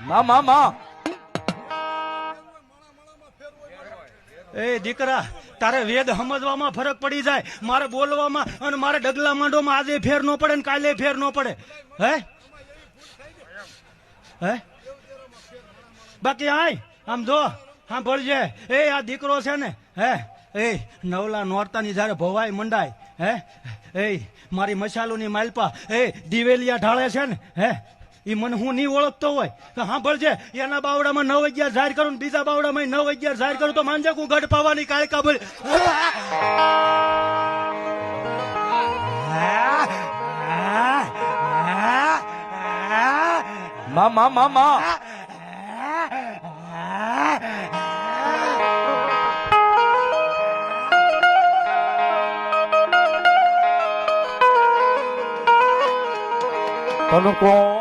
માં એ દીકરા તારે વેદ સમજવામાં ફરક પડી જાય, મારે બોલવામાં અને મારે ડગલા માંડોમાં આજે ફેર નો પડે ને કાલે ફેર નો પડે. હે હે બાકી આય આમ જો સાંભળજે, એ આ દીકરો છે ને, હે એ નવલા નોરતાની જયારે ભવાઈ મંડાય, હે એ મારી મસાલોની માલપા એ દિવેલિયા ઢાળે છે ને, હે ઈ મને હું નહીં ઓળખતો હોય તો સાંભળજે, એના બાવડામાં 9-11 જાહેર કરું, બીજા બાવડામાં 9-11 જાહેર કરું તો માંજે હું ગઢ પાવાની કાયકા બોલ. માં તને કોણ